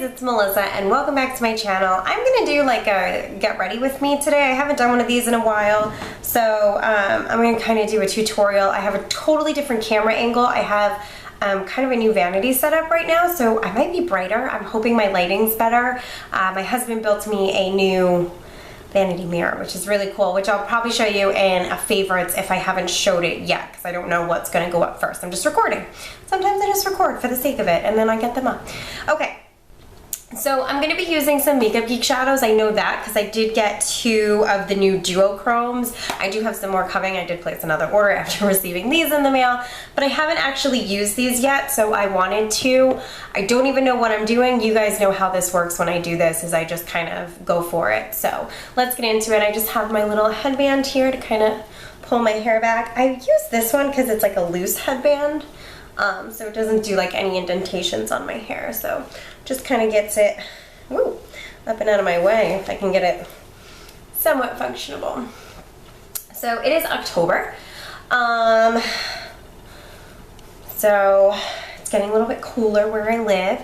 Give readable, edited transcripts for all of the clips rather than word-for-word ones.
it's Melissa and welcome back to my channel. I'm gonna do like a get ready with me today. I haven't done one of these in a while, so I'm gonna kind of do a tutorial. I have a totally different camera angle. I have kind of a new vanity setup right now, so I might be brighter. I'm hoping my lighting's better. My husband built me a new vanity mirror, which is really cool, which I'll probably show you in a favorites if I haven't showed it yet, because I don't know what's going to go up first. I'm just recording. Sometimes I just record for the sake of it, and then I get them up. Okay, so I'm going to be using some Makeup Geek shadows. I know that because I did get 2 of the new DuoChromes. I do have some more coming. I did place another order after receiving these in the mail, but I haven't actually used these yet, so I wanted to. I don't even know what I'm doing. You guys know how this works when I do this, is I just kind of go for it. So let's get into it. I just have my little headband here to kind of pull my hair back. I use this one because it's like a loose headband. So it doesn't do like any indentations on my hair, so just kind of gets it up and out of my way if I can get it somewhat functionable. So it is October, so it's getting a little bit cooler where I live,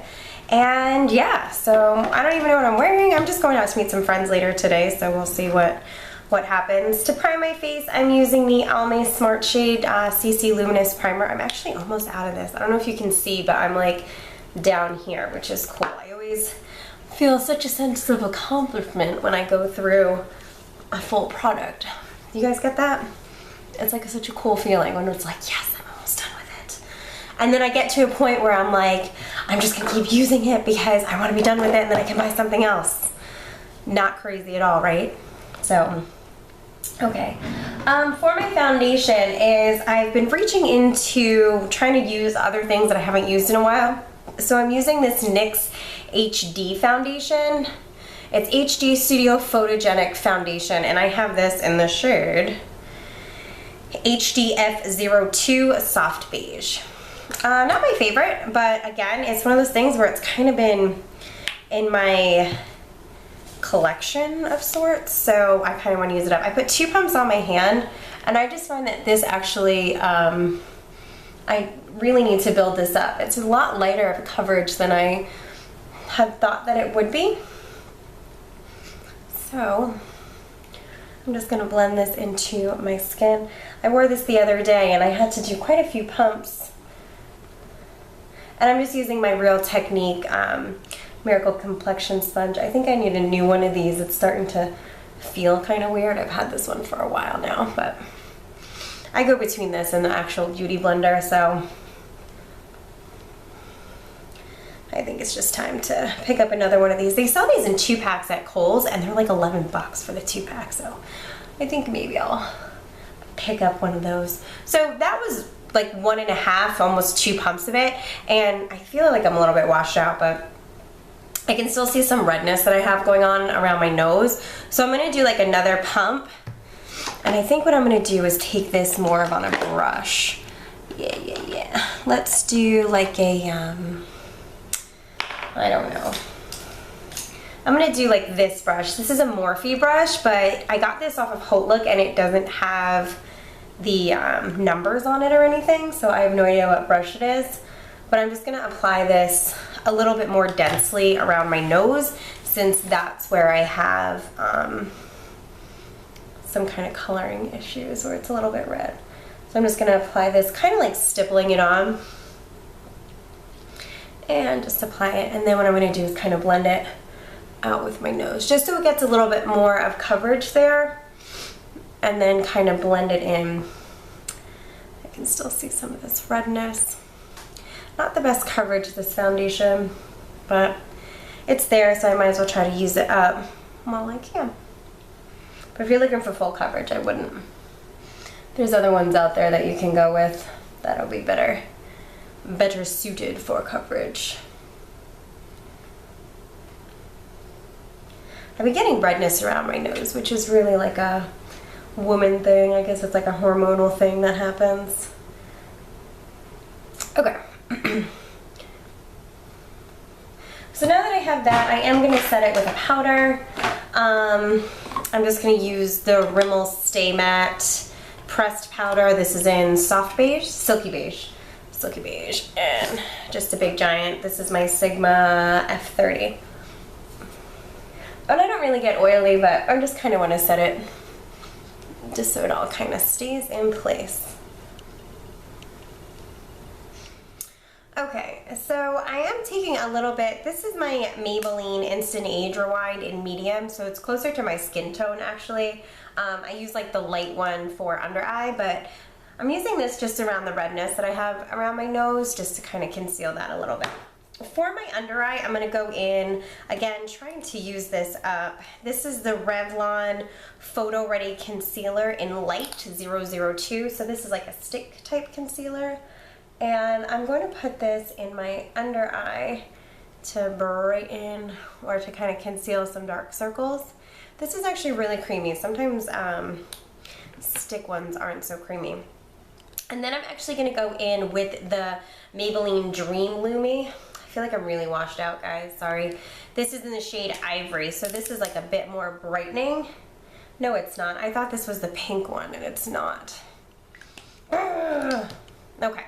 and yeah, so I don't even know what I'm wearing. I'm just going out to meet some friends later today, so we'll see what happens. To prime my face, I'm using the Almay Smart Shade CC Luminous Primer. I'm actually almost out of this. I don't know if you can see, but I'm like down here, which is cool. I always feel such a sense of accomplishment when I go through a full product. You guys get that? It's like such a cool feeling when it's like, yes, I'm almost done with it. And then I get to a point where I'm like, I'm just gonna keep using it because I wanna be done with it and then I can buy something else. Not crazy at all, right? So, okay, for my foundation is I've been reaching into trying to use other things that I haven't used in a while. So I'm using this NYX HD foundation. It's HD Studio Photogenic Foundation, and I have this in the shade HDF02 Soft Beige. Not my favorite, but again, it's one of those things where it's kind of been in my collection of sorts, so I kind of want to use it up. I put 2 pumps on my hand, and I just find that this actually, I really need to build this up. It's a lot lighter of coverage than I had thought that it would be. So I'm just going to blend this into my skin. I wore this the other day, and I had to do quite a few pumps. And I'm just using my Real Technique Miracle Complexion Sponge. I think I need a new one of these. It's starting to feel kind of weird. I've had this one for a while now, but I go between this and the actual Beauty Blender, so I think it's just time to pick up another one of these. They sell these in 2-packs at Kohl's, and they're like 11 bucks for the 2-pack, so I think maybe I'll pick up one of those. So that was like 1.5, almost 2 pumps of it, and I feel like I'm a little bit washed out, but I can still see some redness that I have going on around my nose. So I'm gonna do like another pump. And I think what I'm gonna do is take this more of on a brush. Yeah. Let's do like a, I don't know. I'm gonna do like this brush. This is a Morphe brush, but I got this off of Hotlook and it doesn't have the numbers on it or anything, so I have no idea what brush it is. But I'm just gonna apply this a little bit more densely around my nose, since that's where I have some kind of coloring issues where it's a little bit red. So I'm just gonna apply this, kind of like stippling it on, and just apply it. And then what I'm gonna do is kind of blend it out with my nose, just so it gets a little bit more of coverage there, and then kind of blend it in. I can still see some of this redness. Not the best coverage, this foundation, but it's there, so I might as well try to use it up while I can. But if you're looking for full coverage, I wouldn't. There's other ones out there that you can go with that'll be better suited for coverage. I've been getting redness around my nose, which is really like a woman thing. I guess it's like a hormonal thing that happens. Okay. So now that I have that, I am going to set it with a powder. I'm just going to use the Rimmel Stay Matte pressed powder. This is in soft beige, silky beige. Silky Beige, and just a big giant. This is my Sigma F30. And I don't really get oily, but I just kind of want to set it just so it all kind of stays in place. Okay, so I am taking a little bit, this is my Maybelline Instant Age Rewind in medium, so it's closer to my skin tone actually. I use like the light one for under eye, but I'm using this just around the redness that I have around my nose just to kind of conceal that a little bit. For my under eye, I'm going to go in, again, trying to use this up. This is the Revlon Photo Ready Concealer in Light 002, so this is like a stick type concealer. And I'm going to put this in my under eye to brighten or to kind of conceal some dark circles. This is actually really creamy. Sometimes stick ones aren't so creamy. And then I'm actually going to go in with the Maybelline Dream Lumi. I feel like I'm really washed out, guys. Sorry. This is in the shade Ivory, so this is like a bit more brightening. No, it's not. I thought this was the pink one, and it's not. Ugh. Okay.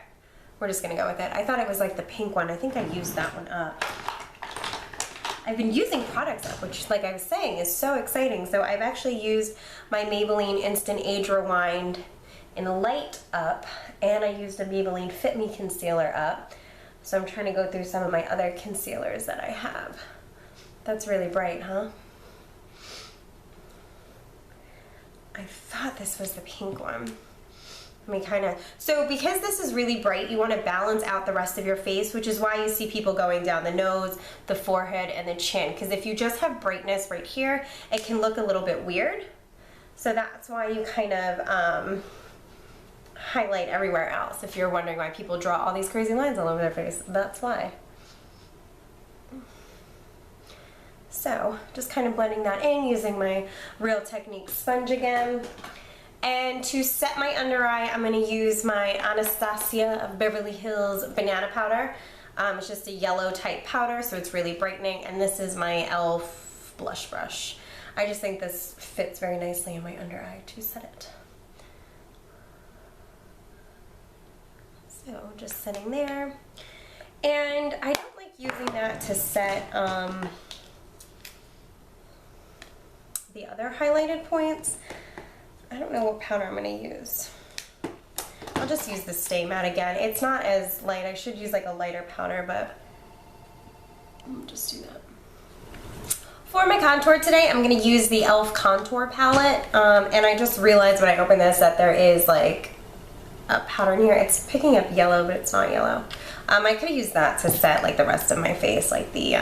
We're just gonna go with it. I thought it was like the pink one. I think I used that one up. I've been using products up, which like I was saying is so exciting. So I've actually used my Maybelline Instant Age Rewind in Light up, and I used a Maybelline Fit Me Concealer up. So I'm trying to go through some of my other concealers that I have. That's really bright, huh? I thought this was the pink one. So because this is really bright, you want to balance out the rest of your face, which is why you see people going down the nose, the forehead, and the chin. Because if you just have brightness right here, it can look a little bit weird. So that's why you kind of highlight everywhere else. If you're wondering why people draw all these crazy lines all over their face, that's why. So just kind of blending that in using my Real Technique sponge again. And to set my under eye, I'm going to use my Anastasia of Beverly Hills Banana Powder. It's just a yellow type powder, so it's really brightening. And this is my e.l.f. blush brush. I just think this fits very nicely in my under eye to set it. So just sitting there. And I don't like using that to set the other highlighted points. I don't know what powder I'm going to use. I'll just use the Stay Matte again. It's not as light. I should use like a lighter powder, but I'll just do that. For my contour today, I'm going to use the e.l.f. Contour Palette. And I just realized when I opened this that there is like a powder in here. It's picking up yellow, but it's not yellow. I could have used that to set like the rest of my face, like the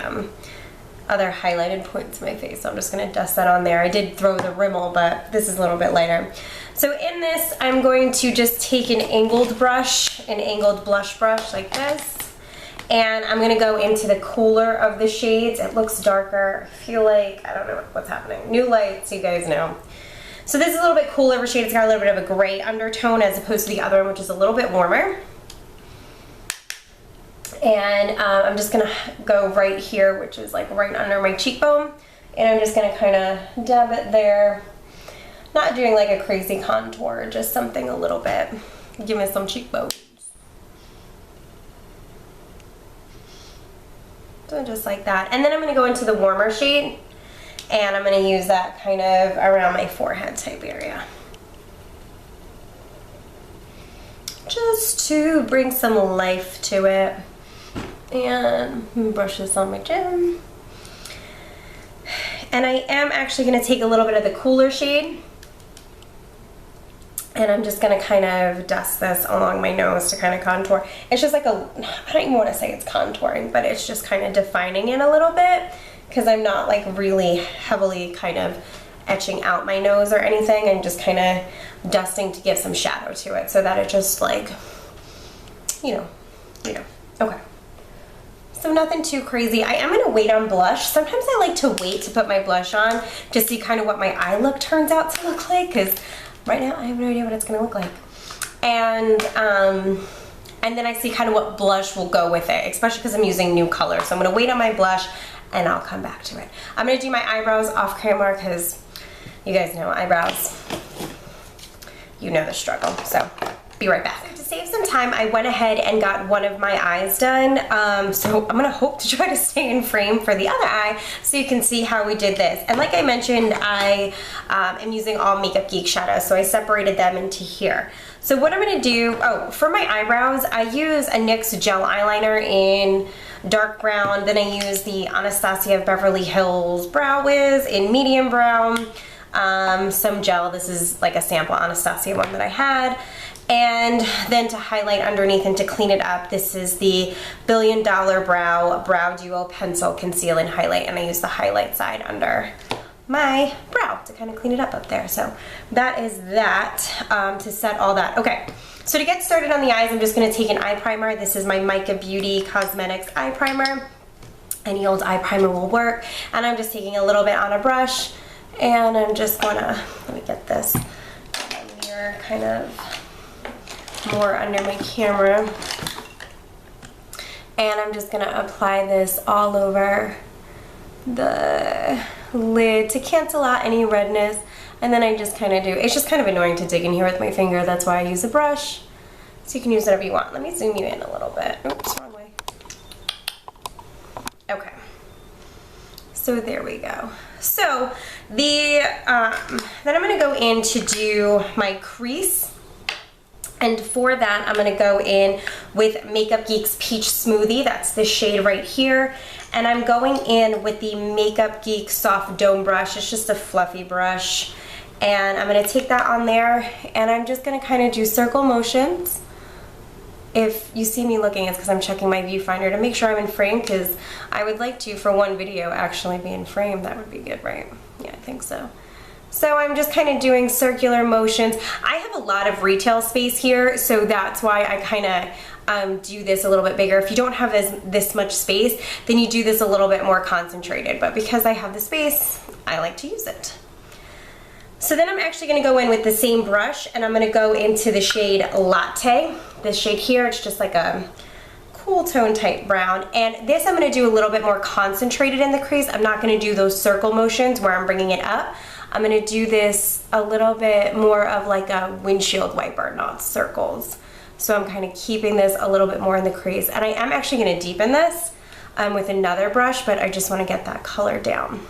other highlighted points of my face. So I'm just gonna dust that on there. I did throw the Rimmel, but this is a little bit lighter. So in this, I'm going to just take an angled brush, an angled blush brush like this, and I'm gonna go into the cooler of the shades. It looks darker. I feel like, I don't know what's happening. New lights, you guys know. So this is a little bit cooler of a shade. It's got a little bit of a gray undertone as opposed to the other one, which is a little bit warmer. And I'm just gonna go right here, which is like right under my cheekbone, and I'm just gonna kind of dab it there. Not doing like a crazy contour, just something a little bit. Give me some cheekbones. So just like that. And then I'm gonna go into the warmer shade, and I'm gonna use that kind of around my forehead type area. Just to bring some life to it. And brush this on my chin. And I am actually going to take a little bit of the cooler shade, and I'm just going to kind of dust this along my nose to kind of contour. It's just like a, I don't even want to say it's contouring, but it's just kind of defining it a little bit, because I'm not like really heavily kind of etching out my nose or anything. I'm just kind of dusting to give some shadow to it so that it just like, you know, okay. So nothing too crazy. I am going to wait on blush. Sometimes I like to wait to put my blush on to see kind of what my eye look turns out to look like, because right now I have no idea what it's going to look like. And then I see kind of what blush will go with it, especially because I'm using new color. So I'm going to wait on my blush and I'll come back to it. I'm going to do my eyebrows off camera because you guys know eyebrows, you know the struggle. So be right back. save some time, I went ahead and got one of my eyes done. So I'm gonna hope to try to stay in frame for the other eye so you can see how we did this. And like I mentioned, I am using all Makeup Geek shadows, so I separated them into here. So what I'm gonna do, for my eyebrows, I use a NYX Gel Eyeliner in dark brown, then I use the Anastasia Beverly Hills Brow Wiz in medium brown, some gel, this is like a sample Anastasia one that I had, and then to highlight underneath and to clean it up, this is the Billion Dollar Brow Duo Pencil Conceal and Highlight, and I use the highlight side under my brow to kind of clean it up there. So that is that, to set all that. Okay, so to get started on the eyes, I'm just going to take an eye primer. This is my Mica Beauty Cosmetics eye primer. Any old eye primer will work, and I'm just taking a little bit on a brush, and I'm just gonna, let me get this mirror kind of more under my camera, and I'm just gonna apply this all over the lid to cancel out any redness. And then I just kind of do, it's just kind of annoying to dig in here with my finger, that's why I use a brush. So you can use whatever you want. Let me zoom you in a little bit. Oops, wrong way. Okay, so there we go. So the then I'm going to go in to do my crease, and for that I'm going to go in with Makeup Geek's Peach Smoothie. That's this shade right here, and I'm going in with the Makeup Geek Soft Dome Brush. It's just a fluffy brush, and I'm going to take that on there, and I'm just going to kind of do circle motions. If you see me looking, it's because I'm checking my viewfinder to make sure I'm in frame, because I would like to, for one video, actually be in frame. That would be good, right? Yeah, I think so. So I'm just kind of doing circular motions. I have a lot of retail space here, so that's why I kind of do this a little bit bigger. If you don't have this much space, then you do this a little bit more concentrated. But because I have the space, I like to use it. So then I'm actually going to go in with the same brush, and I'm going to go into the shade Latte. This shade here, it's just like a cool tone type brown, and this I'm going to do a little bit more concentrated in the crease. I'm not going to do those circle motions where I'm bringing it up. I'm going to do this a little bit more of like a windshield wiper, not circles. So I'm kind of keeping this a little bit more in the crease, and I am actually going to deepen this with another brush, but I just want to get that color down.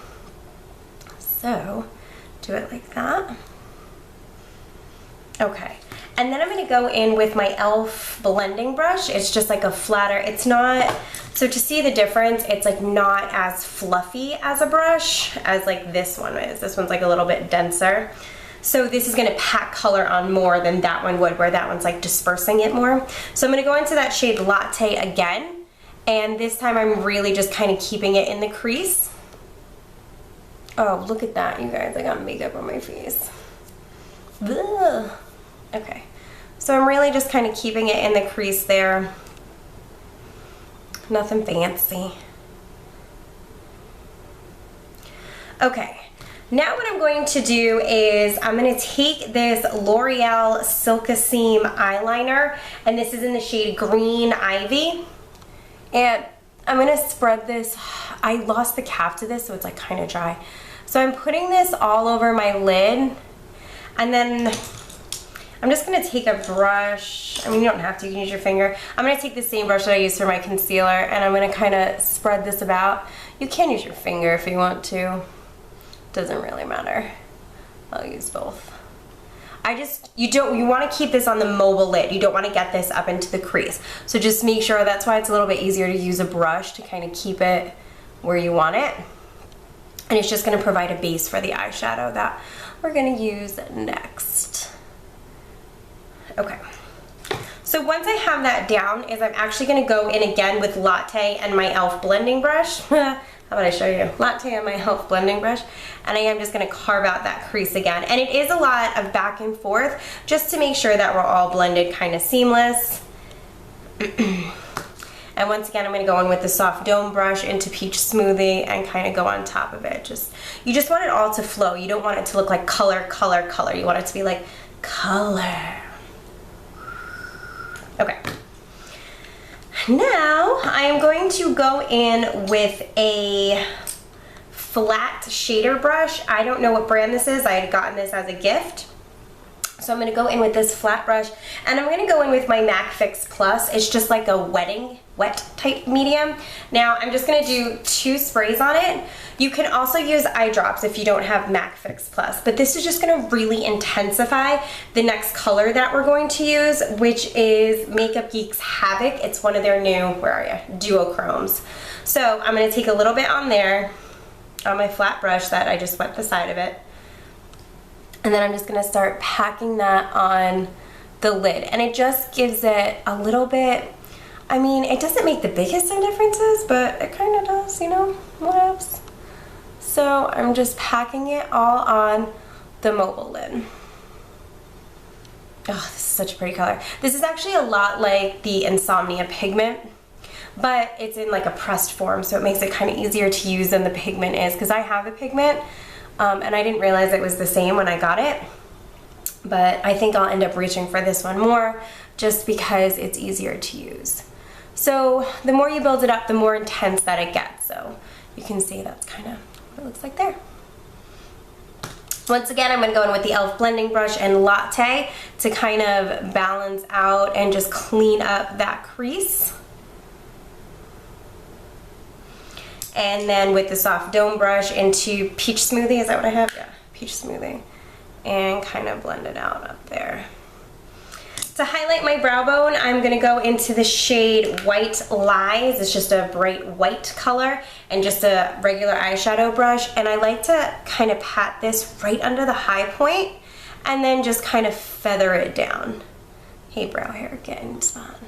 So do it like that. Okay, and then I'm going to go in with my e.l.f. blending brush. It's just like a flatter, it's not, so to see the difference, it's like not as fluffy as a brush as like this one is. This one's like a little bit denser. So this is going to pack color on more than that one would, where that one's like dispersing it more. So I'm going to go into that shade Latte again, and this time I'm really just kind of keeping it in the crease. Oh, look at that, you guys, I got makeup on my face. Ugh. Okay, so I'm really just kind of keeping it in the crease there. Nothing fancy. Okay, now what I'm going to do is I'm going to take this L'Oreal Silkissime eyeliner, and this is in the shade Green Ivy, and I'm going to spread this. I lost the cap to this, so it's like kind of dry. So I'm putting this all over my lid, and then I'm just going to take a brush. I mean, you don't have to, you can use your finger. I'm going to take the same brush that I used for my concealer, and I'm going to kind of spread this about. You can use your finger if you want to. Doesn't really matter. I'll use both. You want to keep this on the mobile lid. You don't want to get this up into the crease. So just make sure, that's why it's a little bit easier to use a brush to kind of keep it where you want it. And it's just going to provide a base for the eyeshadow that we're going to use next. Okay. So once I have that down, I'm actually going to go in again with Latte and my e.l.f. blending brush. How about I show you? Latte and my e.l.f. blending brush. And I am just going to carve out that crease again. And it is a lot of back and forth just to make sure that we're all blended kind of seamless. And once again, I'm going to go in with the soft dome brush into Peach Smoothie and kind of go on top of it. You just want it all to flow. You don't want it to look like color, color, color. You want it to be like color. Okay. Now I am going to go in with a flat shader brush. I don't know what brand this is. I had gotten this as a gift. So I'm going to go in with this flat brush, and I'm going to go in with my MAC Fix Plus. It's just like a wet type medium. Now I'm just going to do 2 sprays on it. You can also use eye drops if you don't have MAC Fix Plus, but this is just going to really intensify the next color that we're going to use, which is Makeup Geek's Havoc. It's one of their new, where are you, DuoChromes. So I'm going to take a little bit on there, on my flat brush that I just wet the side of it. And then I'm just going to start packing that on the lid. And it just gives it a little bit, I mean, it doesn't make the biggest of differences, but it kind of does, you know, whatevs. So I'm just packing it all on the mobile lid. Oh, this is such a pretty color. This is actually a lot like the Insomnia pigment, but it's in like a pressed form, so it makes it kind of easier to use than the pigment is, because I have a pigment. And I didn't realize it was the same when I got it, but I think I'll end up reaching for this one more just because it's easier to use. So the more you build it up, the more intense that it gets. So you can see that's kind of what it looks like there. Once again, I'm going to go in with the e.l.f. blending brush and Latte to kind of balance out and just clean up that crease. And then with the soft dome brush into Peach Smoothie, is that what I have? Yeah, Peach Smoothie. And kind of blend it out up there. To highlight my brow bone, I'm gonna go into the shade White Lies. It's just a bright white color and just a regular eyeshadow brush. And I like to kind of pat this right under the high point and then just kind of feather it down. Hey, brow hair, get in spot.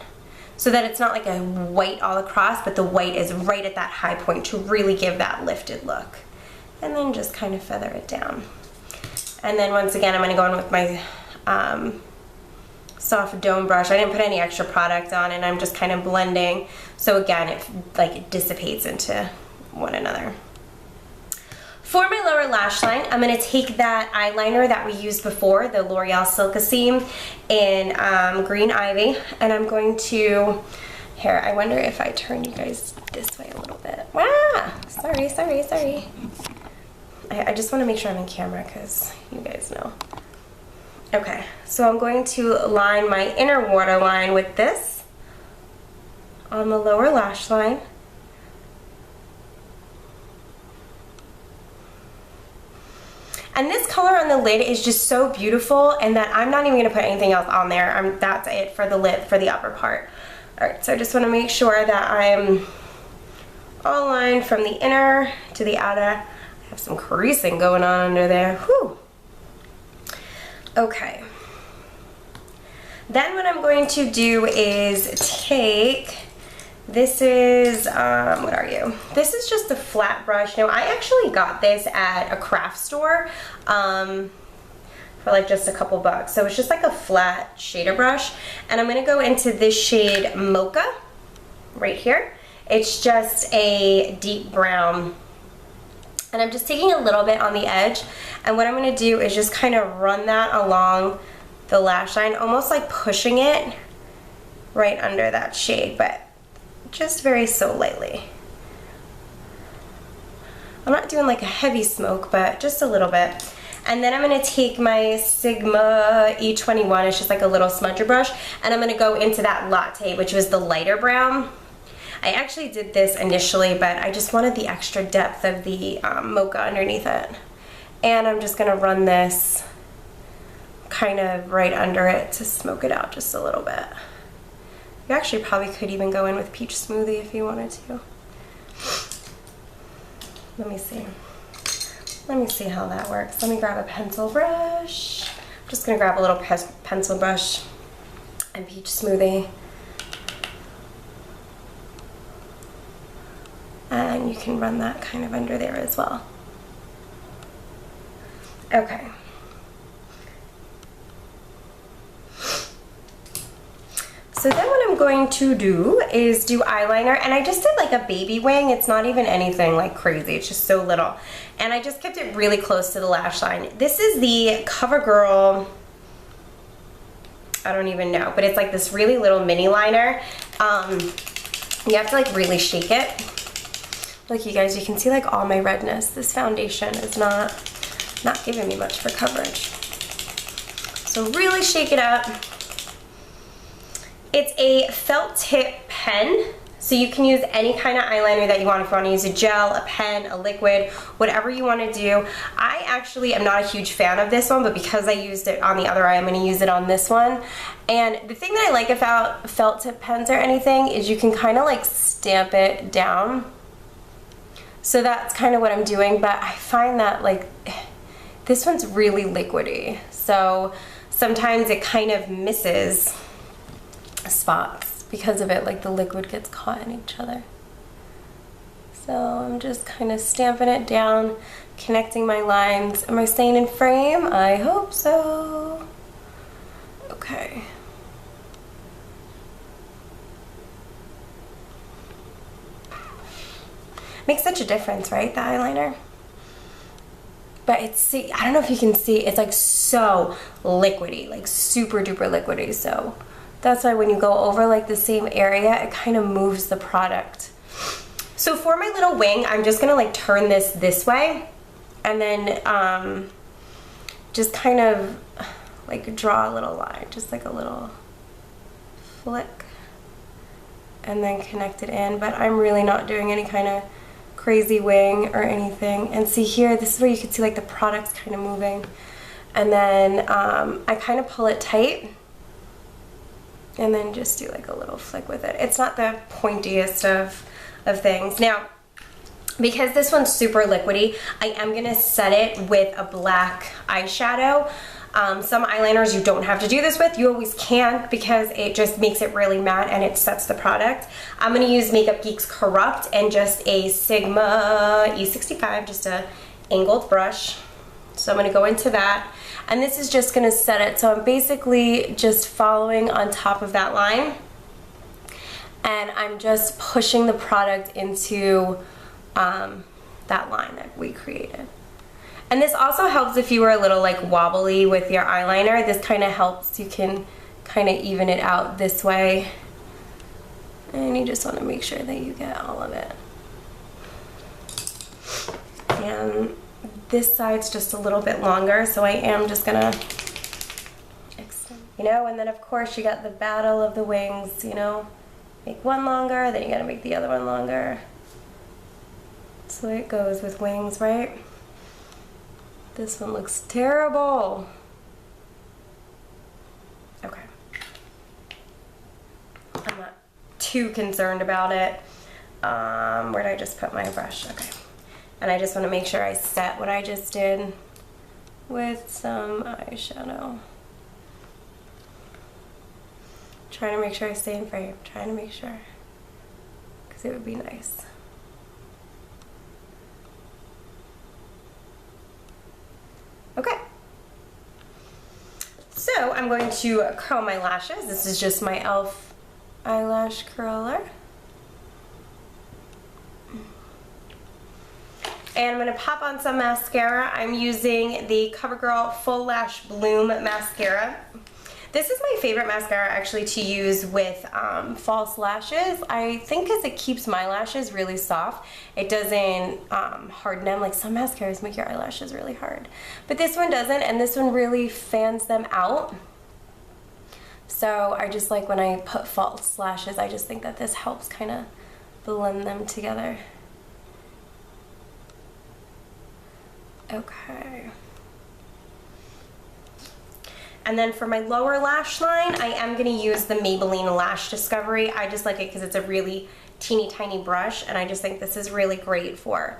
So that it's not like a white all across, but the white is right at that high point to really give that lifted look. And then just kind of feather it down. And then once again, I'm gonna go in with my soft dome brush. I didn't put any extra product on, and I'm just kind of blending. So again, it dissipates into one another. For my lower lash line, I'm going to take that eyeliner that we used before, the L'Oreal Silkissime in Green Ivy, and I'm going to, here, I wonder if I turn you guys this way a little bit. Ah, sorry. I just want to make sure I'm in camera because you guys know. Okay, so I'm going to line my inner waterline with this on the lower lash line. And this color on the lid is just so beautiful, and that I'm not even going to put anything else on there. That's it for the lid, for the upper part. Alright, so I just want to make sure that I'm all lined from the inner to the outer. I have some creasing going on under there. Whew. Okay. Then what I'm going to do is take, this is, what are you? This is just a flat brush. Now, I actually got this at a craft store for like just a couple bucks. So it's just like a flat shader brush. And I'm going to go into this shade Mocha right here. It's just a deep brown. And I'm just taking a little bit on the edge. And what I'm going to do is just kind of run that along the lash line, almost like pushing it right under that shade, but just very so lightly. I'm not doing like a heavy smoke, but just a little bit. And then I'm going to take my Sigma E21, it's just like a little smudger brush, and I'm going to go into that Latte, which was the lighter brown. I actually did this initially, but I just wanted the extra depth of the mocha underneath it. And I'm just going to run this kind of right under it to smoke it out just a little bit. You actually probably could even go in with Peach Smoothie if you wanted to. Let me see. Let me see how that works. Let me grab a pencil brush. I'm just going to grab a little pencil brush and Peach Smoothie. And you can run that kind of under there as well. Okay. So then what I'm going to do is do eyeliner, and I just did like a baby wing. It's not even anything like crazy, it's just so little. And I just kept it really close to the lash line. This is the CoverGirl, I don't even know, but it's like this really little mini liner. You have to like really shake it. Look, you guys, you can see like all my redness. This foundation is not giving me much for coverage. So really shake it up. It's a felt tip pen, so you can use any kind of eyeliner that you want. If you want to use a gel, a pen, a liquid, whatever you want to do. I actually am not a huge fan of this one, but because I used it on the other eye, I'm going to use it on this one. And the thing that I like about felt tip pens or anything is you can kind of like stamp it down. So that's kind of what I'm doing, but I find that like this one's really liquidy. So sometimes it kind of misses spots because of it, like the liquid gets caught in each other. So I'm just kind of stamping it down, connecting my lines. Am I staying in frame? I hope so. Okay. Makes such a difference, right, the eyeliner? But it's, see, I don't know if you can see, it's like so liquidy, like super duper liquidy. So that's why when you go over like the same area, it kind of moves the product. So for my little wing, I'm just gonna like turn this way and then just kind of like draw a little line, just like a little flick, and then connect it in. But I'm really not doing any kind of crazy wing or anything. And see here, this is where you can see like the product's kind of moving. And then I kind of pull it tight and then just do like a little flick with it. It's not the pointiest of things. Now, because this one's super liquidy, I am gonna set it with a black eyeshadow. Some eyeliners you don't have to do this with. You always can, because it just makes it really matte and it sets the product. I'm gonna use Makeup Geek's Corrupt and just a Sigma E65, just a angled brush. So I'm gonna go into that. And this is just gonna set it. So I'm basically just following on top of that line. And I'm just pushing the product into that line that we created. And this also helps if you were a little like wobbly with your eyeliner. This kind of helps. You can kind of even it out this way. And you just want to make sure that you get all of it. And this side's just a little bit longer, so I am just gonna extend, you know. And then of course you got the battle of the wings, you know. Make one longer, then you gotta make the other one longer. That's the way it goes with wings, right? This one looks terrible. Okay. I'm not too concerned about it. Where did I just put my brush? Okay. And I just want to make sure I set what I just did with some eyeshadow. Trying to make sure I stay in frame. Trying to make sure. Because it would be nice. Okay. So I'm going to curl my lashes. This is just my e.l.f. eyelash curler. And I'm going to pop on some mascara. I'm using the CoverGirl Full Lash Bloom Mascara. This is my favorite mascara actually to use with false lashes. I think because it keeps my lashes really soft. It doesn't harden them. Like some mascaras make your eyelashes really hard. But this one doesn't, and this one really fans them out. So I just like when I put false lashes, I just think that this helps kind of blend them together. Okay. And then for my lower lash line, I am going to use the Maybelline Lash Discovery. I just like it because it's a really teeny tiny brush, and I just think this is really great for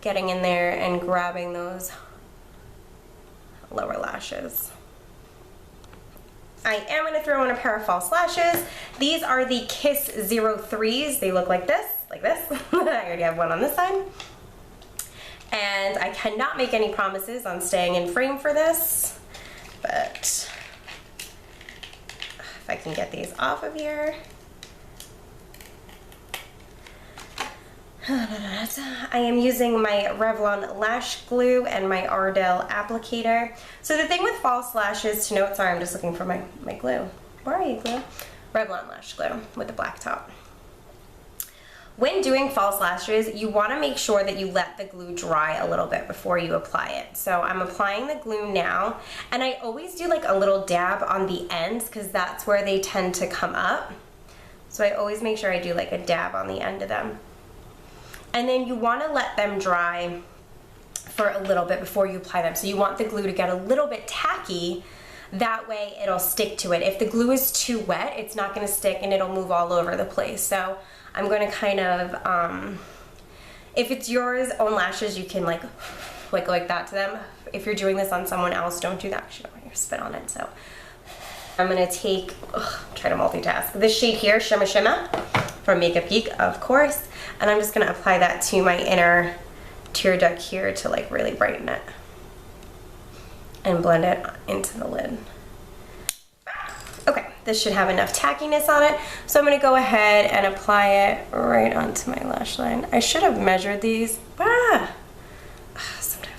getting in there and grabbing those lower lashes. I am going to throw in a pair of false lashes. These are the Kiss 03s. They look like this, like this. I already have one on this side. And I cannot make any promises on staying in frame for this. But if I can get these off of here. I am using my Revlon lash glue and my Ardell applicator. So the thing with false lashes to note, sorry, I'm just looking for my glue. Where are you, glue? Revlon lash glue with the black top. when doing false lashes, you want to make sure that you let the glue dry a little bit before you apply it. So I'm applying the glue now, and I always do like a little dab on the ends because that's where they tend to come up. So I always make sure I do like a dab on the end of them. And then you want to let them dry for a little bit before you apply them. So you want the glue to get a little bit tacky, that way it'll stick to it. If the glue is too wet, it's not going to stick and it'll move all over the place. So I'm going to kind of, if it's yours own lashes, you can like go like that to them. If you're doing this on someone else, don't do that because you don't want your spit on it. So I'm going to take, try to multitask, this shade here, Shimmer Shimmer, from Makeup Geek, of course. And I'm just going to apply that to my inner tear duct here to like really brighten it. And blend it into the lid. Okay, this should have enough tackiness on it. So I'm going to go ahead and apply it right onto my lash line. I should have measured these. Sometimes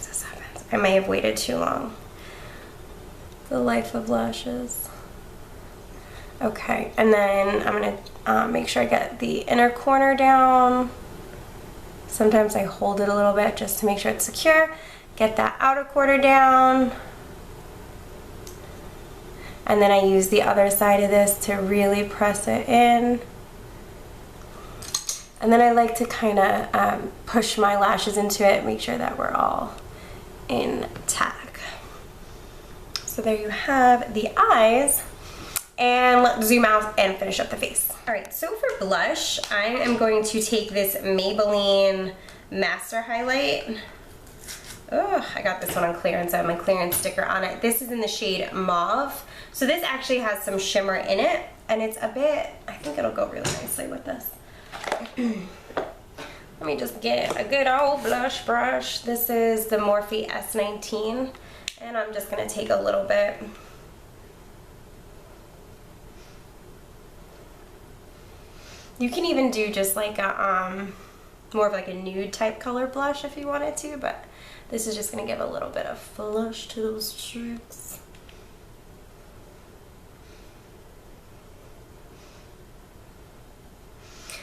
this happens. I may have waited too long. The life of lashes. Okay, and then I'm going to make sure I get the inner corner down. Sometimes I hold it a little bit just to make sure it's secure. Get that outer corner down. And then I use the other side of this to really press it in. And then I like to kind of push my lashes into it, make sure that we're all intact. So there you have the eyes. And let's zoom out and finish up the face. All right, so for blush, I am going to take this Maybelline Master Highlight. Oh, I got this one on clearance. I have my clearance sticker on it. This is in the shade Mauve. So this actually has some shimmer in it, and it's a bit, I think it'll go really nicely with this. Let me just get a good old blush brush. This is the Morphe S19, and I'm just gonna take a little bit. You can even do just like a, more of like a nude type color blush if you wanted to, but this is just gonna give a little bit of flush to those cheeks.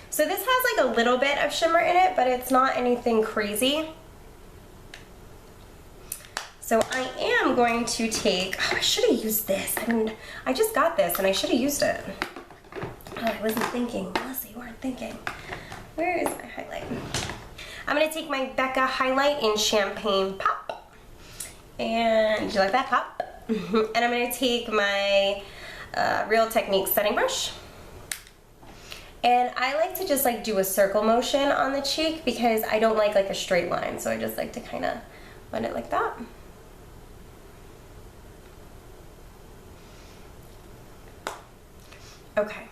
So this has like a little bit of shimmer in it, but it's not anything crazy. So I am going to take, I should have used this. I just got this and I should have used it. Oh, I wasn't thinking. Melissa, you weren't thinking. Where is my highlight? I'm going to take my Becca highlight in Champagne Pop. And, do you like that pop? And I'm going to take my Real Techniques setting brush. And I like to just like do a circle motion on the cheek because I don't like a straight line. So I just like to kind of blend it like that. Okay.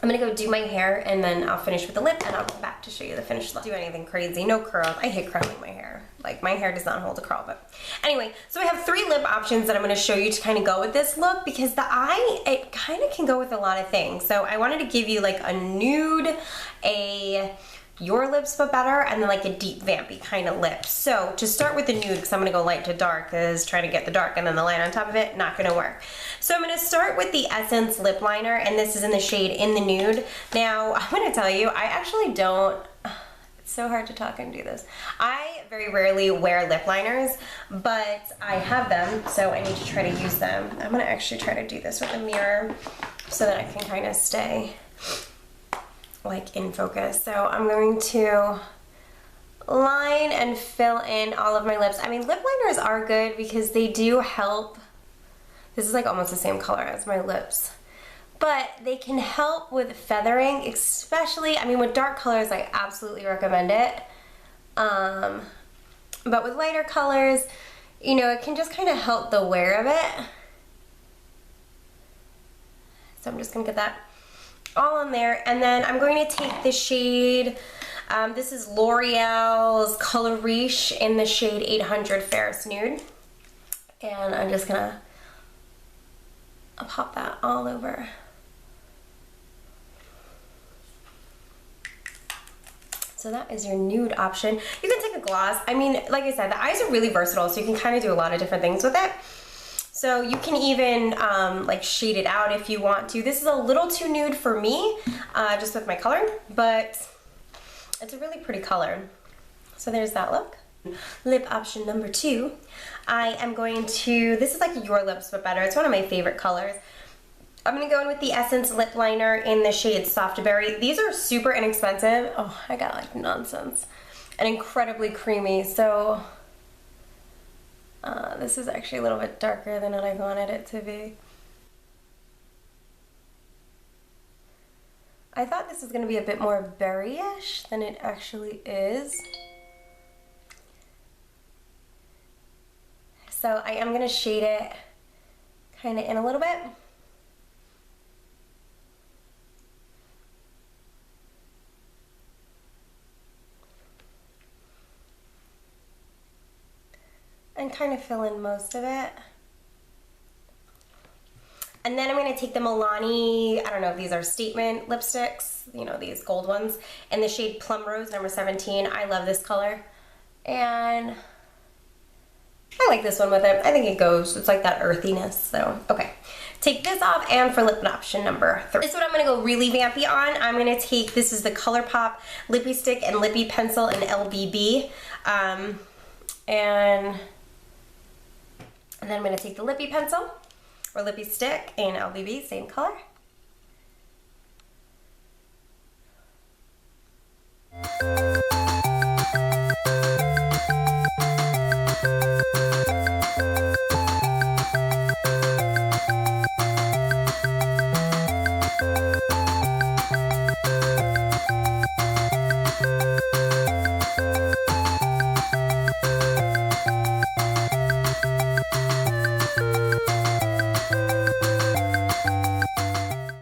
I'm gonna go do my hair and then I'll finish with the lip and I'll come back to show you the finished look. Do anything crazy, no curls. I hate curling my hair. Like my hair does not hold a curl, but anyway, so I have 3 lip options that I'm gonna show you to kind of go with this look because the eye, it kind of can go with a lot of things. So I wanted to give you like a nude, your lips but better, and then like a deep vampy kind of lip. So to start with the nude, because I'm gonna go light to dark, because trying to get the dark and then the light on top of it, not gonna work. So I'm gonna start with the Essence lip liner, and this is in the shade In the Nude. Now, I'm gonna tell you, I actually don't, it's so hard to talk and do this. I very rarely wear lip liners, but I have them, so I need to try to use them. I'm gonna actually try to do this with a mirror so that I can kind of stay like in focus. So I'm going to line and fill in all of my lips. I mean, lip liners are good because they do help. This is like almost the same color as my lips, but they can help with feathering, especially, I mean, with dark colors, I absolutely recommend it. But with lighter colors, you know, it can just kind of help the wear of it. So I'm just gonna get that all on there, and then I'm going to take the shade, this is L'Oreal's Color Riche in the shade 800 Ferris Nude, and I'm just gonna pop that all over. So that is your nude option. You can take a gloss. I mean, like I said, the eyes are really versatile, so you can kind of do a lot of different things with it. So you can even like shade it out if you want to. This is a little too nude for me, just with my color, but It's a really pretty color. So there's that look. Lip option number 2. I am going to, this is like Your Lips But Better. It's one of my favorite colors. I'm going to go in with the Essence Lip Liner in the shade Soft Berry. These are super inexpensive. Oh, I got like nonsense. And incredibly creamy. So this is actually a little bit darker than what I wanted it to be. I thought this was going to be a bit more berry-ish than it actually is. So I am going to shade it kind of in a little bit. And kind of fill in most of it. And then I'm going to take the Milani, I don't know if these are Statement lipsticks, you know, these gold ones, in the shade Plum Rose number 17. I love this color. And I like this one with it. I think it goes. It's like that earthiness. So, okay. Take this off, and for lip option number 3. This is what I'm going to go really vampy on. I'm going to take, this is the ColourPop Lippy Stick and Lippy Pencil in LBB. And then I'm going to take the Lippy Pencil or Lippy Stick in LBB, same color.